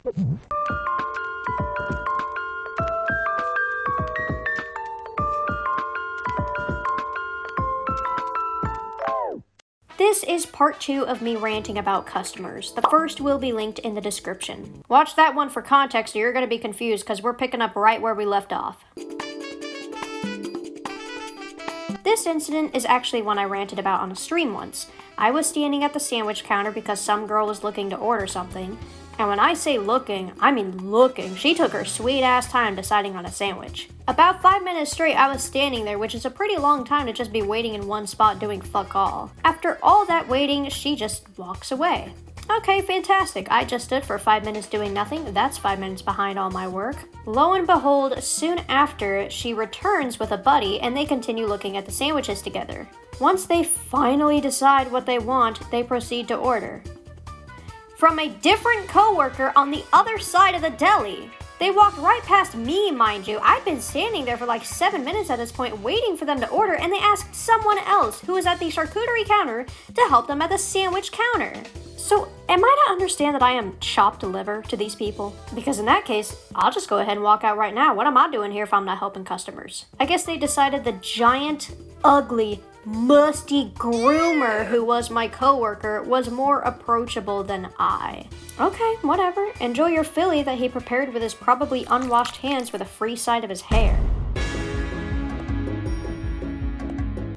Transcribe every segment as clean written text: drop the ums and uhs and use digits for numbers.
This is part 2 of me ranting about customers. The first will be linked in the description. Watch that one for context or you're going to be confused because we're picking up right where we left off. This incident is actually one I ranted about on a stream once. I was standing at the sandwich counter because some girl was looking to order something. And when I say looking, I mean looking. She took her sweet ass time deciding on a sandwich. About 5 minutes straight, I was standing there, which is a pretty long time to just be waiting in one spot doing fuck all. After all that waiting, she just walks away. Okay, fantastic. I just stood for 5 minutes doing nothing. That's 5 minutes behind all my work. Lo and behold, soon after, she returns with a buddy and they continue looking at the sandwiches together. Once they finally decide what they want, they proceed to order. From a different coworker on the other side of the deli. They walked right past me, mind you. I'd been standing there for like 7 minutes at this point waiting for them to order, and they asked someone else who was at the charcuterie counter to help them at the sandwich counter. So, am I to understand that I am chopped liver to these people? Because in that case, I'll just go ahead and walk out right now. What am I doing here if I'm not helping customers? I guess they decided the giant, ugly, musty groomer who was my coworker was more approachable than I. Okay, whatever. Enjoy your filly that he prepared with his probably unwashed hands with a free side of his hair.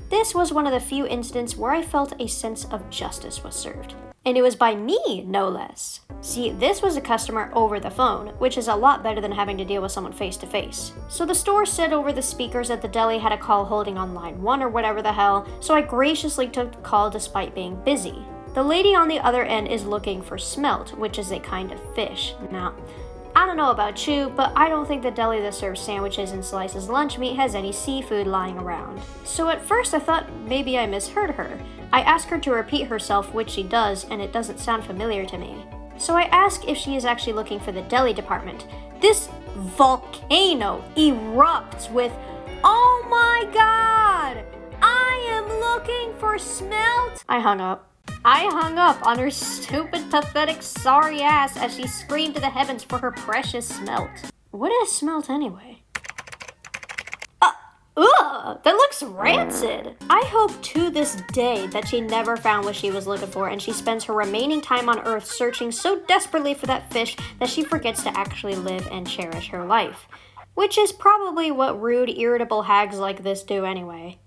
This was one of the few incidents where I felt a sense of justice was served. And it was by me, no less. See, this was a customer over the phone, which is a lot better than having to deal with someone face to face. So the store said over the speakers that the deli had a call holding on line 1 or whatever the hell, so I graciously took the call despite being busy. The lady on the other end is looking for smelt, which is a kind of fish. Now, I don't know about you, but I don't think the deli that serves sandwiches and slices lunch meat has any seafood lying around. So at first I thought maybe I misheard her. I asked her to repeat herself, which she does, and it doesn't sound familiar to me. So I ask if she is actually looking for the deli department. This volcano erupts with, "Oh my god! I am looking for smelt!" I hung up on her stupid, pathetic, sorry ass as she screamed to the heavens for her precious smelt. What is smelt anyway? Ugh, that looks rancid. I hope to this day that she never found what she was looking for and she spends her remaining time on Earth searching so desperately for that fish that she forgets to actually live and cherish her life. Which is probably what rude, irritable hags like this do anyway.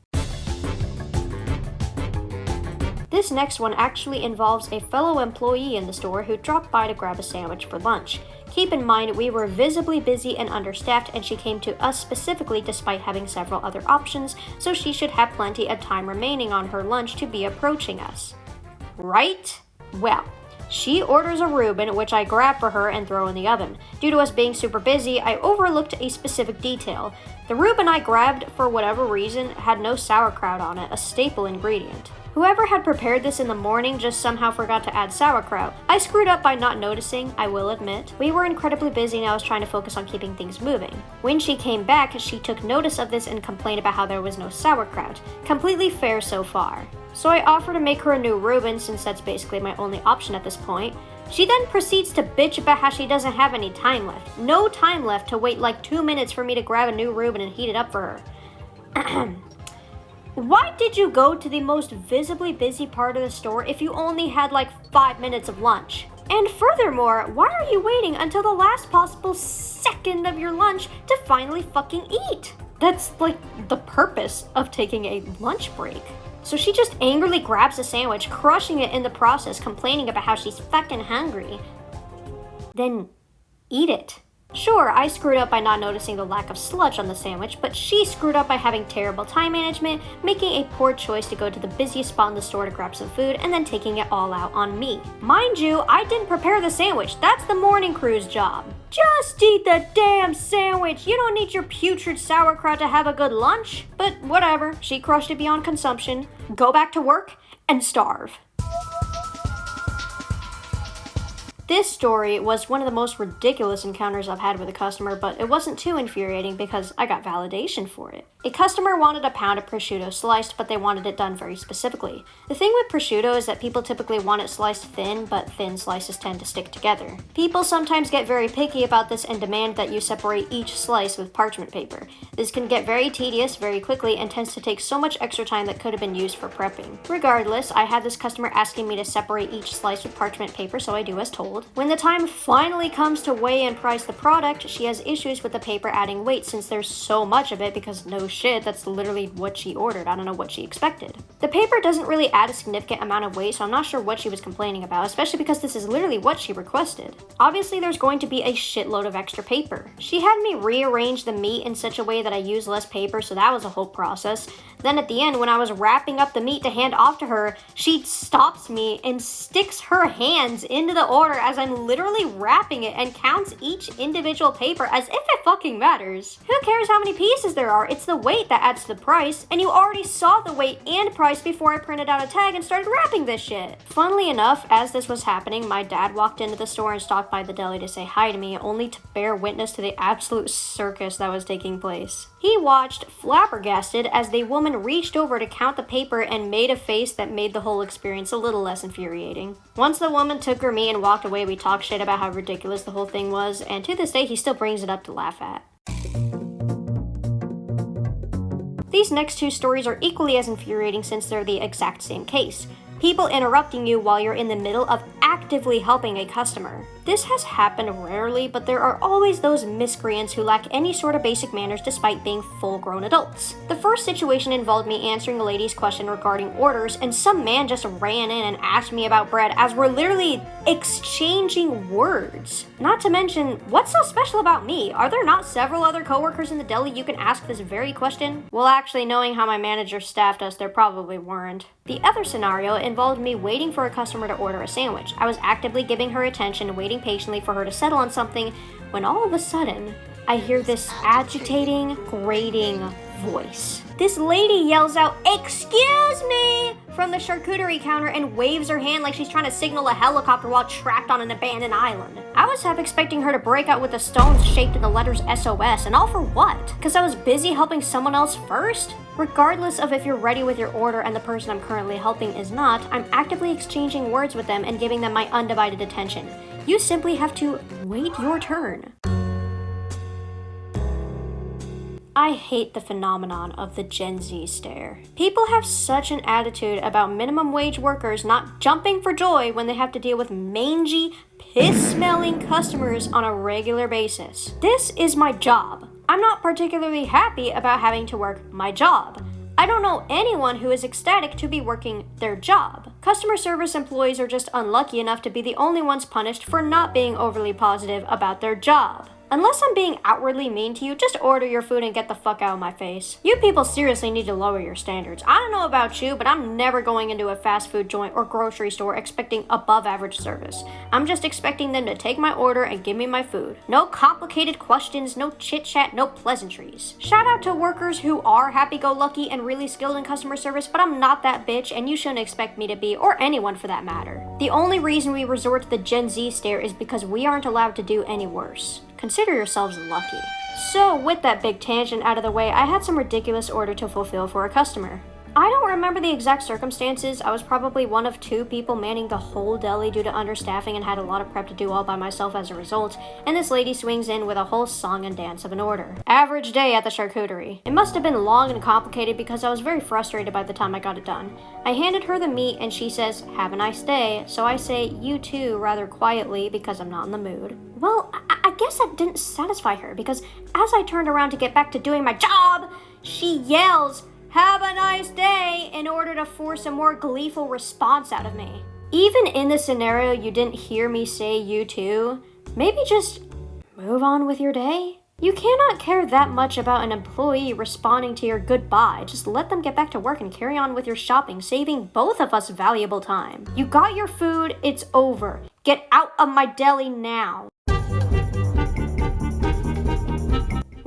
This next one actually involves a fellow employee in the store who dropped by to grab a sandwich for lunch. Keep in mind, we were visibly busy and understaffed, and she came to us specifically despite having several other options, so she should have plenty of time remaining on her lunch to be approaching us. Right? Well, she orders a Reuben, which I grab for her and throw in the oven. Due to us being super busy, I overlooked a specific detail. The Reuben I grabbed, for whatever reason, had no sauerkraut on it, a staple ingredient. Whoever had prepared this in the morning just somehow forgot to add sauerkraut. I screwed up by not noticing, I will admit. We were incredibly busy and I was trying to focus on keeping things moving. When she came back, she took notice of this and complained about how there was no sauerkraut. Completely fair so far. So I offer to make her a new Reuben since that's basically my only option at this point. She then proceeds to bitch about how she doesn't have any time left. No time left to wait like 2 minutes for me to grab a new Reuben and heat it up for her. Why did you go to the most visibly busy part of the store if you only had like 5 minutes of lunch? And furthermore, why are you waiting until the last possible second of your lunch to finally fucking eat? That's like the purpose of taking a lunch break. So she just angrily grabs a sandwich, crushing it in the process, complaining about how she's fucking hungry. Then eat it. Sure, I screwed up by not noticing the lack of sludge on the sandwich, but she screwed up by having terrible time management, making a poor choice to go to the busiest spot in the store to grab some food, and then taking it all out on me. Mind you, I didn't prepare the sandwich. That's the morning crew's job. Just eat the damn sandwich. You don't need your putrid sauerkraut to have a good lunch. But whatever, she crushed it beyond consumption. Go back to work and starve. This story was one of the most ridiculous encounters I've had with a customer, but it wasn't too infuriating because I got validation for it. A customer wanted a pound of prosciutto sliced, but they wanted it done very specifically. The thing with prosciutto is that people typically want it sliced thin, but thin slices tend to stick together. People sometimes get very picky about this and demand that you separate each slice with parchment paper. This can get very tedious very quickly and tends to take so much extra time that could have been used for prepping. Regardless, I had this customer asking me to separate each slice with parchment paper, so I do as told. When the time finally comes to weigh and price the product, she has issues with the paper adding weight since there's so much of it because no shit, that's literally what she ordered. I don't know what she expected. The paper doesn't really add a significant amount of weight, so I'm not sure what she was complaining about, especially because this is literally what she requested. Obviously, there's going to be a shitload of extra paper. She had me rearrange the meat in such a way that I use less paper, so that was a whole process. Then at the end, when I was wrapping up the meat to hand off to her, she stops me and sticks her hands into the order as I'm literally wrapping it and counts each individual paper as if it fucking matters. Who cares how many pieces there are? It's the weight that adds to the price, and you already saw the weight and price before I printed out a tag and started wrapping this shit. Funnily enough, as this was happening, my dad walked into the store and stopped by the deli to say hi to me, only to bear witness to the absolute circus that was taking place. He watched flabbergasted as the woman reached over to count the paper and made a face that made the whole experience a little less infuriating. Once the woman took her meat and walked away, we talked shit about how ridiculous the whole thing was, and to this day he still brings it up to laugh at. These next two stories are equally as infuriating since they're the exact same case. People interrupting you while you're in the middle of actively helping a customer. This has happened rarely, but there are always those miscreants who lack any sort of basic manners despite being full-grown adults. The first situation involved me answering a lady's question regarding orders, and some man just ran in and asked me about bread as we're literally exchanging words. Not to mention, what's so special about me? Are there not several other coworkers in the deli you can ask this very question? Well, actually, knowing how my manager staffed us, there probably weren't. The other scenario involved me waiting for a customer to order a sandwich. I was actively giving her attention, waiting patiently for her to settle on something, when all of a sudden, I hear this agitating, grating voice. This lady yells out, "Excuse me!" from the charcuterie counter and waves her hand like she's trying to signal a helicopter while trapped on an abandoned island. I was half expecting her to break out with the stones shaped in the letters SOS, and all for what? Because I was busy helping someone else first? Regardless of if you're ready with your order and the person I'm currently helping is not, I'm actively exchanging words with them and giving them my undivided attention. You simply have to wait your turn. I hate the phenomenon of the Gen Z stare. People have such an attitude about minimum wage workers not jumping for joy when they have to deal with mangy, piss-smelling customers on a regular basis. This is my job. I'm not particularly happy about having to work my job. I don't know anyone who is ecstatic to be working their job. Customer service employees are just unlucky enough to be the only ones punished for not being overly positive about their job. Unless I'm being outwardly mean to you, just order your food and get the fuck out of my face. You people seriously need to lower your standards. I don't know about you, but I'm never going into a fast food joint or grocery store expecting above average service. I'm just expecting them to take my order and give me my food. No complicated questions, no chit chat, no pleasantries. Shout out to workers who are happy-go-lucky and really skilled in customer service, but I'm not that bitch and you shouldn't expect me to be, or anyone for that matter. The only reason we resort to the Gen Z stare is because we aren't allowed to do any worse. Consider yourselves lucky. So, with that big tangent out of the way, I had some ridiculous order to fulfill for a customer. I don't remember the exact circumstances. I was probably one of 2 people manning the whole deli due to understaffing and had a lot of prep to do all by myself as a result, and this lady swings in with a whole song and dance of an order. Average day at the charcuterie. It must have been long and complicated because I was very frustrated by the time I got it done. I handed her the meat and she says, "Have a nice day," so I say, "You too," rather quietly because I'm not in the mood. Well, I guess that didn't satisfy her because as I turned around to get back to doing my job, she yells, "Have a nice day," in order to force a more gleeful response out of me. Even in the scenario you didn't hear me say "you too," maybe just move on with your day. You cannot care that much about an employee responding to your goodbye. Just let them get back to work and carry on with your shopping, saving both of us valuable time. You got your food, it's over. Get out of my deli now.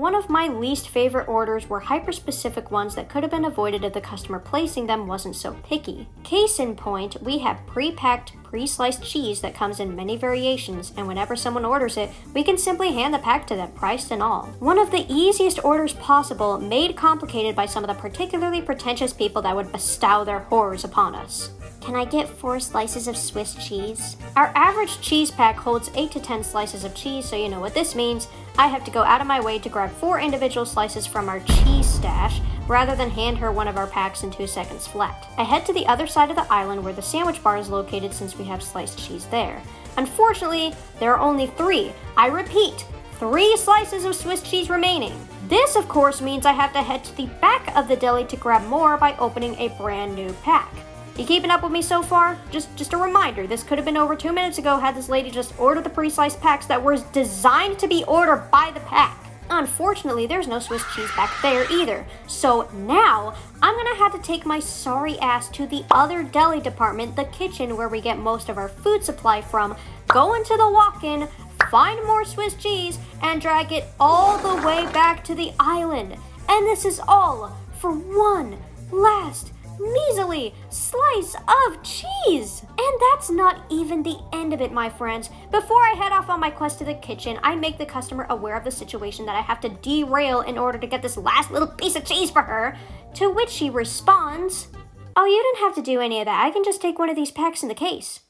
One of my least favorite orders were hyper-specific ones that could have been avoided if the customer placing them wasn't so picky. Case in point, we have pre-packed, pre-sliced cheese that comes in many variations, and whenever someone orders it, we can simply hand the pack to them, priced and all. One of the easiest orders possible, made complicated by some of the particularly pretentious people that would bestow their horrors upon us. Can I get 4 slices of Swiss cheese? Our average cheese pack holds 8 to 10 slices of cheese, so you know what this means. I have to go out of my way to grab 4 individual slices from our cheese stash, rather than hand her one of our packs in 2 seconds flat. I head to the other side of the island where the sandwich bar is located since we have sliced cheese there. Unfortunately, there are only 3. I repeat, 3 slices of Swiss cheese remaining. This, of course, means I have to head to the back of the deli to grab more by opening a brand new pack. You keeping up with me so far? Just a reminder, this could have been over 2 minutes ago had this lady just ordered the pre-sliced packs that were designed to be ordered by the pack. Unfortunately, there's no Swiss cheese back there either. So now, I'm gonna have to take my sorry ass to the other deli department, the kitchen where we get most of our food supply from, go into the walk-in, find more Swiss cheese, and drag it all the way back to the island. And this is all for one last measly slice of cheese! And that's not even the end of it, my friends. Before I head off on my quest to the kitchen, I make the customer aware of the situation that I have to derail in order to get this last little piece of cheese for her, to which she responds, "Oh, you didn't have to do any of that. I can just take one of these packs in the case."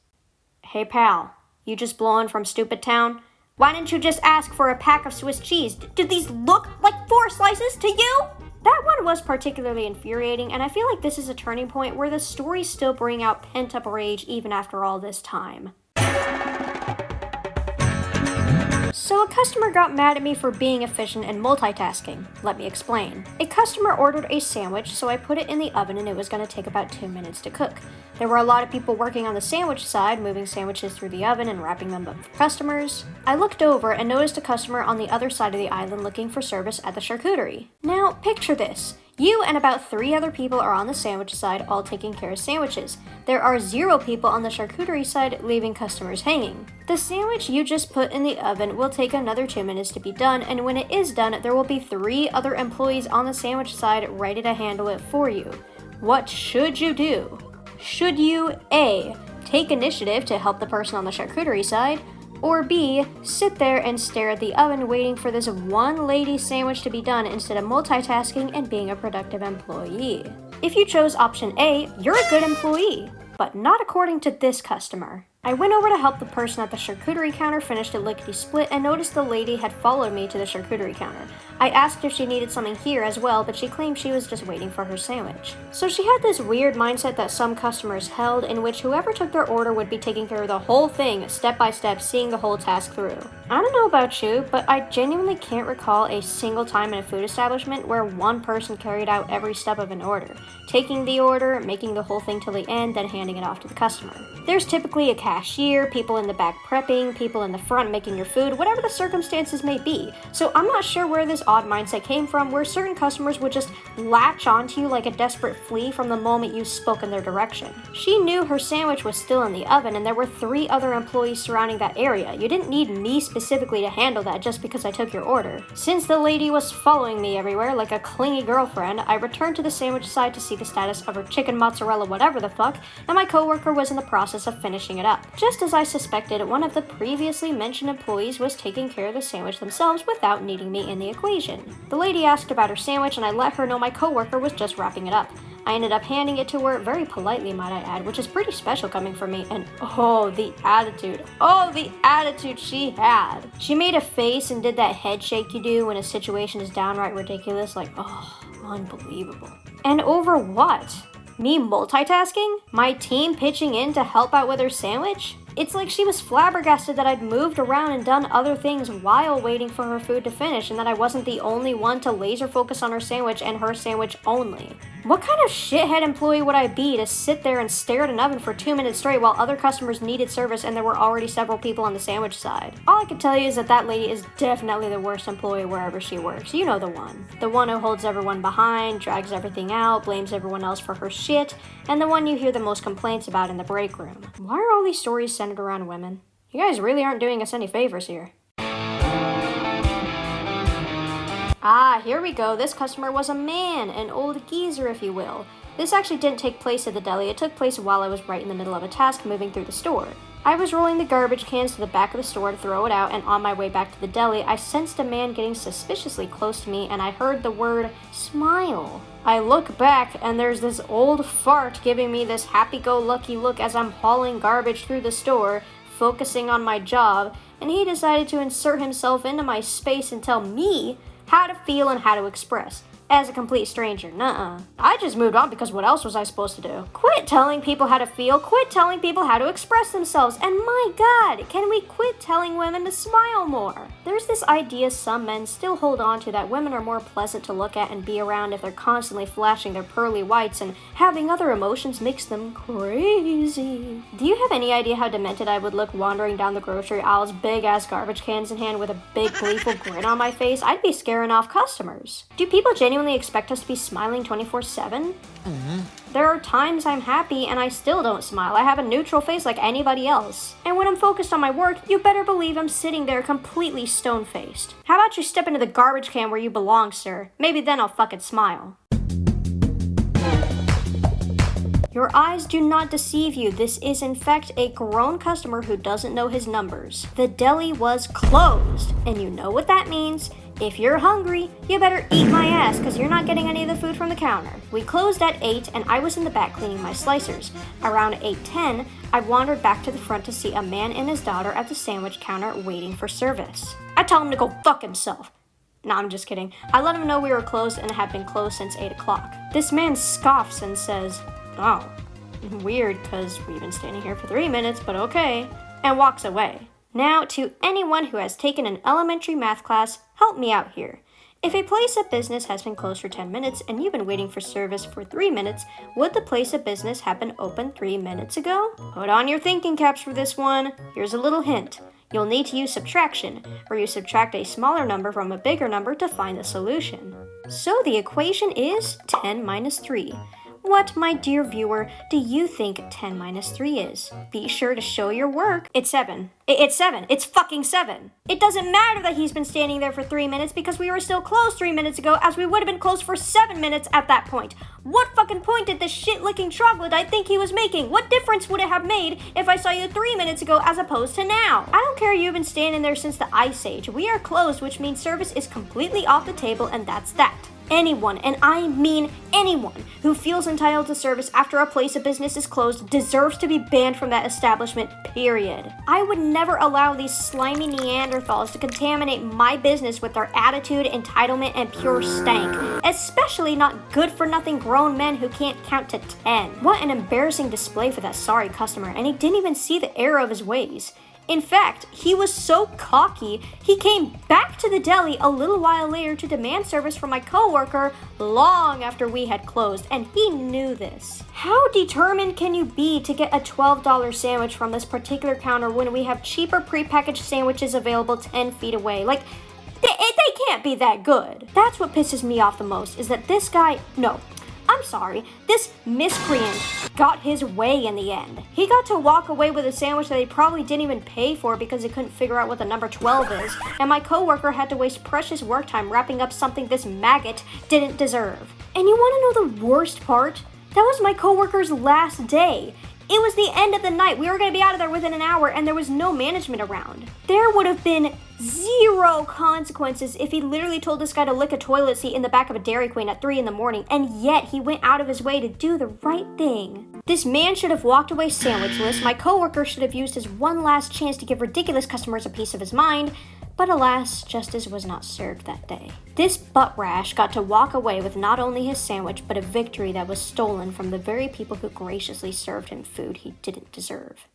Hey pal, you just blowing from stupid town? Why didn't you just ask for a pack of Swiss cheese? Did these look like 4 slices to you? That one was particularly infuriating, and I feel like this is a turning point where the stories still bring out pent-up rage even after all this time. So a customer got mad at me for being efficient and multitasking. Let me explain. A customer ordered a sandwich, so I put it in the oven and it was going to take about 2 minutes to cook. There were a lot of people working on the sandwich side, moving sandwiches through the oven and wrapping them up for customers. I looked over and noticed a customer on the other side of the island looking for service at the charcuterie. Now, picture this. You and about 3 other people are on the sandwich side, all taking care of sandwiches. There are 0 people on the charcuterie side, leaving customers hanging. The sandwich you just put in the oven will take another 2 minutes to be done, and when it is done, there will be 3 other employees on the sandwich side ready to handle it for you. What should you do? Should you A, take initiative to help the person on the charcuterie side, or B, sit there and stare at the oven waiting for this one lady sandwich to be done instead of multitasking and being a productive employee? If you chose option A, you're a good employee, but not according to this customer. I went over to help the person at the charcuterie counter finish the lickety-split and noticed the lady had followed me to the charcuterie counter. I asked if she needed something here as well, but she claimed she was just waiting for her sandwich. So she had this weird mindset that some customers held, in which whoever took their order would be taking care of the whole thing, step by step, seeing the whole task through. I don't know about you, but I genuinely can't recall a single time in a food establishment where one person carried out every step of an order, taking the order, making the whole thing till the end, then handing it off to the customer. There's typically a cashier, people in the back prepping, people in the front making your food, whatever the circumstances may be. So I'm not sure where this odd mindset came from, where certain customers would just latch onto you like a desperate flea from the moment you spoke in their direction. She knew her sandwich was still in the oven, and there were 3 other employees surrounding that area. You didn't need me specifically to handle that just because I took your order. Since the lady was following me everywhere like a clingy girlfriend, I returned to the sandwich side to see the status of her chicken mozzarella whatever the fuck, and my coworker was in the process of finishing it up. Just as I suspected, one of the previously mentioned employees was taking care of the sandwich themselves without needing me in the equation. The lady asked about her sandwich, and I let her know my coworker was just wrapping it up. I ended up handing it to her, very politely might I add, which is pretty special coming from me, and oh, the attitude she had. She made a face and did that head shake you do when a situation is downright ridiculous, like, oh, unbelievable. And over what? Me multitasking? My team pitching in to help out with her sandwich? It's like she was flabbergasted that I'd moved around and done other things while waiting for her food to finish, and that I wasn't the only one to laser focus on her sandwich and her sandwich only. What kind of shithead employee would I be to sit there and stare at an oven for 2 minutes straight while other customers needed service and there were already several people on the sandwich side? All I can tell you is that that lady is definitely the worst employee wherever she works. You know the one. The one who holds everyone behind, drags everything out, blames everyone else for her shit, and the one you hear the most complaints about in the break room. Why are all these stories centered around women? You guys really aren't doing us any favors here. Ah, here we go. This customer was a man, an old geezer if you will. This actually didn't take place at the deli, it took place while I was right in the middle of a task moving through the store. I was rolling the garbage cans to the back of the store to throw it out, and on my way back to the deli, I sensed a man getting suspiciously close to me, and I heard the word, smile. I look back, and there's this old fart giving me this happy-go-lucky look as I'm hauling garbage through the store, focusing on my job, and he decided to insert himself into my space and tell me how to feel and how to express. As a complete stranger, nuh-uh. I just moved on because what else was I supposed to do? Quit telling people how to feel, quit telling people how to express themselves, and my God, can we quit telling women to smile more? There's this idea some men still hold on to that women are more pleasant to look at and be around if they're constantly flashing their pearly whites, and having other emotions makes them crazy. Do you have any idea how demented I would look wandering down the grocery aisles, big-ass garbage cans in hand with a big gleeful grin on my face? I'd be scaring off customers. Do people genuinely expect us to be smiling 24/7? There are times I'm happy and I still don't smile. I have a neutral face like anybody else. And when I'm focused on my work, you better believe I'm sitting there completely stone-faced. How about you step into the garbage can where you belong, sir? Maybe then I'll fucking smile. Your eyes do not deceive you. This is in fact a grown customer who doesn't know his numbers. The deli was closed, and you know what that means. If you're hungry, you better eat my ass because you're not getting any of the food from the counter. We closed at 8 and I was in the back cleaning my slicers. Around 8:10, I wandered back to the front to see a man and his daughter at the sandwich counter waiting for service. I told him to go fuck himself. No, I'm just kidding. I let him know we were closed and had been closed since 8 o'clock. This man scoffs and says, "Oh, weird because we've been standing here for 3 minutes, but okay," and walks away. Now, to anyone who has taken an elementary math class, help me out here. If a place of business has been closed for 10 minutes and you've been waiting for service for 3 minutes, would the place of business have been open 3 minutes ago? Put on your thinking caps for this one. Here's a little hint. You'll need to use subtraction, where you subtract a smaller number from a bigger number to find the solution. So the equation is 10 minus 3. What, my dear viewer, do you think 10 minus 3 is? Be sure to show your work. It's 7. It's 7. It's fucking 7. It doesn't matter that he's been standing there for 3 minutes because we were still closed 3 minutes ago, as we would have been closed for 7 minutes at that point. What fucking point did this shit-licking troglodyte think he was making? What difference would it have made if I saw you 3 minutes ago as opposed to now? I don't care you've been standing there since the Ice Age. We are closed, which means service is completely off the table, and that's that. Anyone, and I mean anyone, who feels entitled to service after a place of business is closed deserves to be banned from that establishment, period. I would never allow these slimy Neanderthals to contaminate my business with their attitude, entitlement, and pure stank. Especially not good-for-nothing grown men who can't count to 10. What an embarrassing display for that sorry customer, and he didn't even see the error of his ways. In fact, he was so cocky, he came back to the deli a little while later to demand service from my coworker long after we had closed, and he knew this. How determined can you be to get a $12 sandwich from this particular counter when we have cheaper prepackaged sandwiches available 10 feet away? Like, they can't be that good. That's what pisses me off the most, is that this miscreant got his way in the end. He got to walk away with a sandwich that he probably didn't even pay for because he couldn't figure out what the number 12 is, and my coworker had to waste precious work time wrapping up something this maggot didn't deserve. And you want to know the worst part? That was my coworker's last day. It was the end of the night. We were going to be out of there within an hour, and there was no management around. There would have been zero consequences if he literally told this guy to lick a toilet seat in the back of a Dairy Queen at 3 in the morning, and yet he went out of his way to do the right thing. This man should have walked away sandwichless. My coworker should have used his one last chance to give ridiculous customers a piece of his mind, but alas, justice was not served that day. This butt rash got to walk away with not only his sandwich, but a victory that was stolen from the very people who graciously served him food he didn't deserve.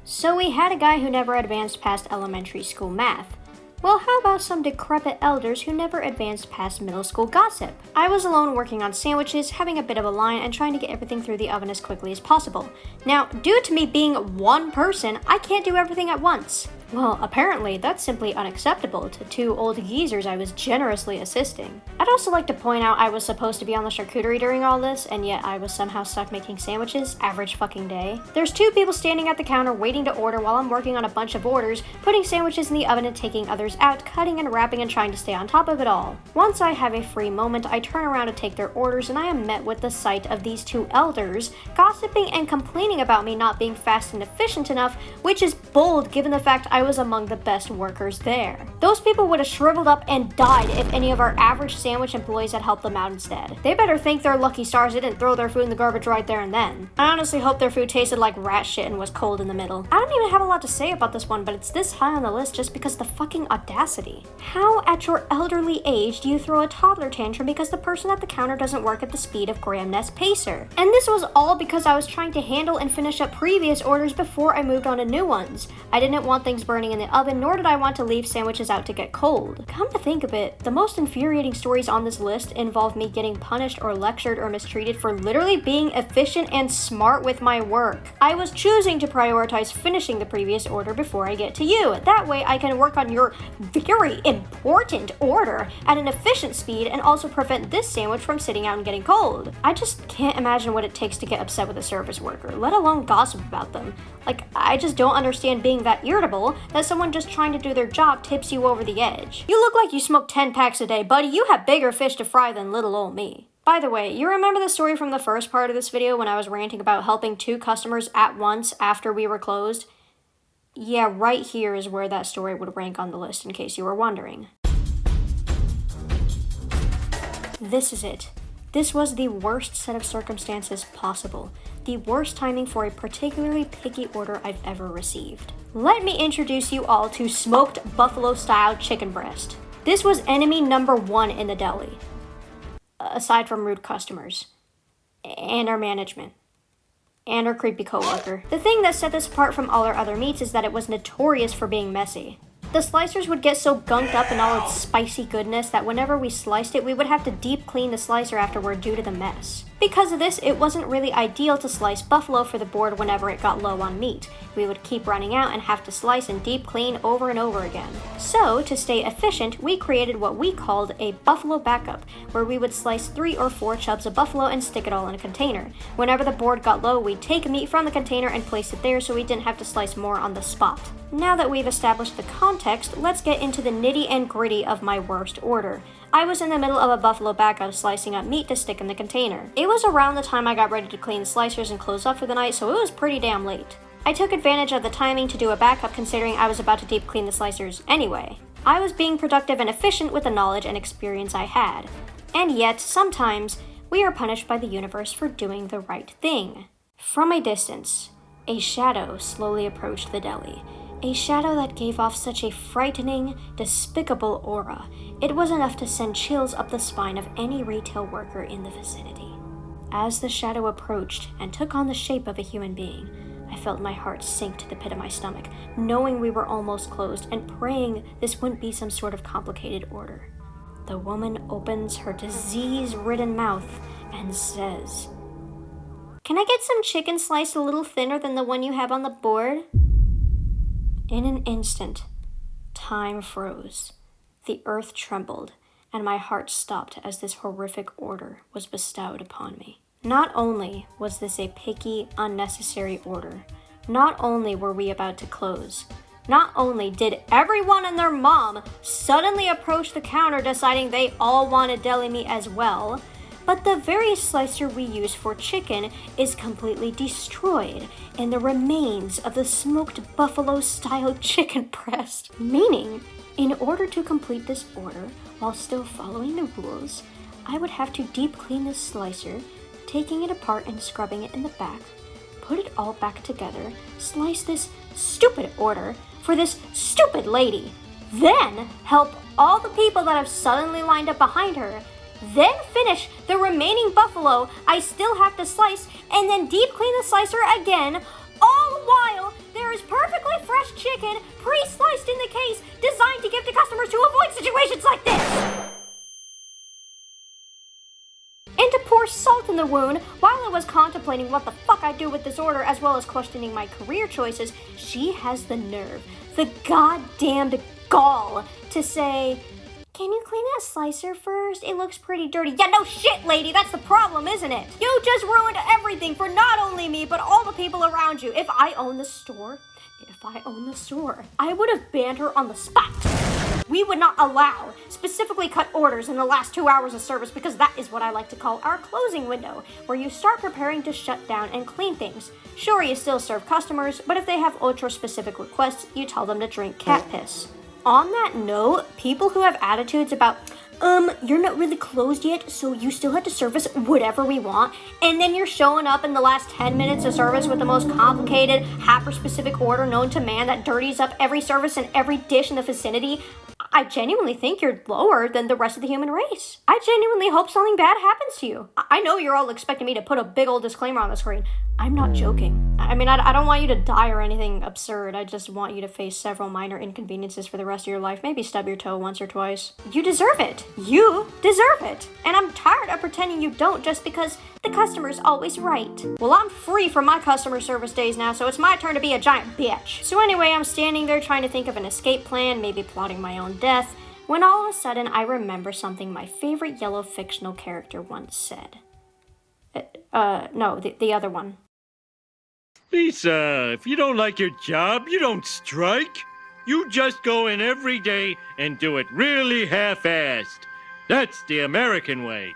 So we had a guy who never advanced past elementary school math. Well, how about some decrepit elders who never advanced past middle school gossip? I was alone working on sandwiches, having a bit of a line, and trying to get everything through the oven as quickly as possible. Now, due to me being one person, I can't do everything at once. Well, apparently that's simply unacceptable to two old geezers I was generously assisting. I'd also like to point out I was supposed to be on the charcuterie during all this, and yet I was somehow stuck making sandwiches. Average fucking day. There's two people standing at the counter waiting to order while I'm working on a bunch of orders, putting sandwiches in the oven and taking others out, cutting and wrapping and trying to stay on top of it all. Once I have a free moment, I turn around to take their orders and I am met with the sight of these two elders gossiping and complaining about me not being fast and efficient enough, which is bold given the fact I was among the best workers there. Those people would have shriveled up and died if any of our average sandwich employees had helped them out instead. They better thank their lucky stars they didn't throw their food in the garbage right there and then. I honestly hope their food tasted like rat shit and was cold in the middle. I don't even have a lot to say about this one, but it's this high on the list just because the fucking audacity. How at your elderly age do you throw a toddler tantrum because the person at the counter doesn't work at the speed of Graham Ness Pacer? And this was all because I was trying to handle and finish up previous orders before I moved on to new ones. I didn't want things burning in the oven, nor did I want to leave sandwiches out to get cold. Come to think of it, the most infuriating stories on this list involve me getting punished or lectured or mistreated for literally being efficient and smart with my work. I was choosing to prioritize finishing the previous order before I get to you. That way I can work on your very important order at an efficient speed and also prevent this sandwich from sitting out and getting cold. I just can't imagine what it takes to get upset with a service worker, let alone gossip about them. Like, I just don't understand being that irritable that someone just trying to do their job tips you over the edge. You look like you smoke 10 packs a day, buddy. You have bigger fish to fry than little old me. By the way, you remember the story from the first part of this video when I was ranting about helping two customers at once after we were closed? Yeah, right here is where that story would rank on the list, in case you were wondering. This is it. This was the worst set of circumstances possible. The worst timing for a particularly picky order I've ever received. Let me introduce you all to smoked buffalo-style chicken breast. This was enemy number one in the deli. Aside from rude customers. And our management. And our creepy coworker. The thing that set this apart from all our other meats is that it was notorious for being messy. The slicers would get so gunked up in all its spicy goodness that whenever we sliced it, we would have to deep clean the slicer afterward due to the mess. Because of this, it wasn't really ideal to slice buffalo for the board whenever it got low on meat. We would keep running out and have to slice and deep clean over and over again. So, to stay efficient, we created what we called a buffalo backup, where we would slice 3 or 4 chubs of buffalo and stick it all in a container. Whenever the board got low, we'd take meat from the container and place it there so we didn't have to slice more on the spot. Now that we've established the context, let's get into the nitty and gritty of my worst order. I was in the middle of a buffalo backup slicing up meat to stick in the container. It was around the time I got ready to clean the slicers and close up for the night, so it was pretty damn late. I took advantage of the timing to do a backup considering I was about to deep clean the slicers anyway. I was being productive and efficient with the knowledge and experience I had. And yet, sometimes, we are punished by the universe for doing the right thing. From a distance, a shadow slowly approached the deli. A shadow that gave off such a frightening, despicable aura. It was enough to send chills up the spine of any retail worker in the vicinity. As the shadow approached and took on the shape of a human being, I felt my heart sink to the pit of my stomach, knowing we were almost closed and praying this wouldn't be some sort of complicated order. The woman opens her disease-ridden mouth and says, "Can I get some chicken sliced a little thinner than the one you have on the board?" In an instant, time froze, the earth trembled, and my heart stopped as this horrific order was bestowed upon me. Not only was this a picky, unnecessary order, not only were we about to close, not only did everyone and their mom suddenly approach the counter deciding they all wanted deli meat as well, but the very slicer we use for chicken is completely destroyed in the remains of the smoked buffalo-style chicken breast. Meaning, in order to complete this order while still following the rules, I would have to deep clean this slicer, taking it apart and scrubbing it in the back, put it all back together, slice this stupid order for this stupid lady, then help all the people that have suddenly lined up behind her, then finish the remaining buffalo I still have to slice, and then deep clean the slicer again, all while there is perfectly fresh chicken pre-sliced in the case designed to give to customers to avoid situations like this. And to pour pour salt in the wound. While I was contemplating what the fuck I'd do with this order, as well as questioning my career choices, she has the nerve, the goddamned gall, to say, "Can you clean that slicer first? It looks pretty dirty." Yeah, no shit, lady, that's the problem, isn't it? You just ruined everything for not only me, but all the people around you. If I owned the store, I would have banned her on the spot. We would not allow specifically cut orders in the last 2 hours of service, because that is what I like to call our closing window, where you start preparing to shut down and clean things. Sure, you still serve customers, but if they have ultra-specific requests, you tell them to drink cat piss. On that note, people who have attitudes about, you're not really closed yet, so you still have to service whatever we want, and then you're showing up in the last 10 minutes of service with the most complicated, hyper-specific order known to man that dirties up every service and every dish in the vicinity, I genuinely think you're lower than the rest of the human race. I genuinely hope something bad happens to you. I know you're all expecting me to put a big old disclaimer on the screen. I'm not joking. I mean, I don't want you to die or anything absurd. I just want you to face several minor inconveniences for the rest of your life. Maybe stub your toe once or twice. You deserve it. You deserve it. And I'm tired of pretending you don't just because the customer's always right. Well, I'm free from my customer service days now, so it's my turn to be a giant bitch. So anyway, I'm standing there trying to think of an escape plan, maybe plotting my own death, when all of a sudden I remember something my favorite yellow fictional character once said. No, the other one. Lisa, if you don't like your job, you don't strike. You just go in every day and do it really half-assed. That's the American way.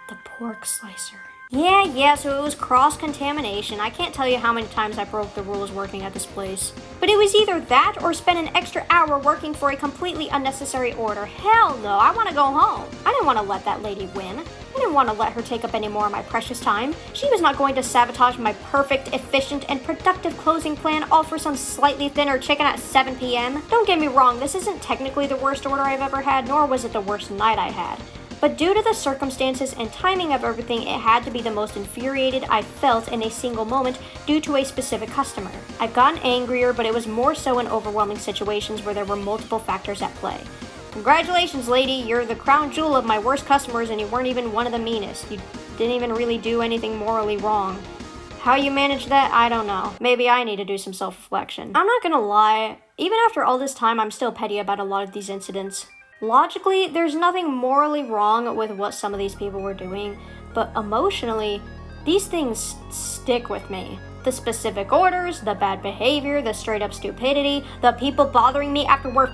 The pork slicer. Yeah, so it was cross-contamination. I can't tell you how many times I broke the rules working at this place. But it was either that or spend an extra hour working for a completely unnecessary order. Hell no, I want to go home. I didn't want to let that lady win. I didn't want to let her take up any more of my precious time. She was not going to sabotage my perfect, efficient, and productive closing plan all for some slightly thinner chicken at 7 p.m. Don't get me wrong, this isn't technically the worst order I've ever had, nor was it the worst night I had. But due to the circumstances and timing of everything, it had to be the most infuriated I felt in a single moment due to a specific customer. I've gotten angrier, but it was more so in overwhelming situations where there were multiple factors at play. Congratulations, lady, you're the crown jewel of my worst customers and you weren't even one of the meanest. You didn't even really do anything morally wrong. How you managed that, I don't know. Maybe I need to do some self-reflection. I'm not gonna lie, even after all this time, I'm still petty about a lot of these incidents. Logically, there's nothing morally wrong with what some of these people were doing, but emotionally, these things stick with me. The specific orders, the bad behavior, the straight up stupidity, the people bothering me after we're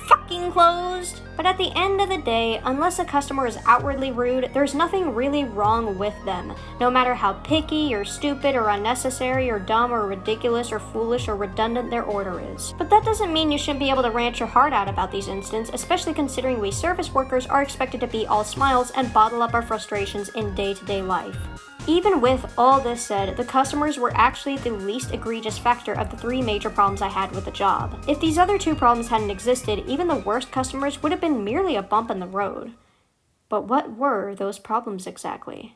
fucking closed. But at the end of the day, unless a customer is outwardly rude, there's nothing really wrong with them, no matter how picky or stupid or unnecessary or dumb or ridiculous or foolish or redundant their order is. But that doesn't mean you shouldn't be able to rant your heart out about these incidents, especially considering we service workers are expected to be all smiles and bottle up our frustrations in day-to-day life. Even with all this said, the customers were actually the least egregious factor of the 3 major problems I had with the job. If these other 2 problems hadn't existed, even the worst customers would have been merely a bump in the road. But what were those problems exactly?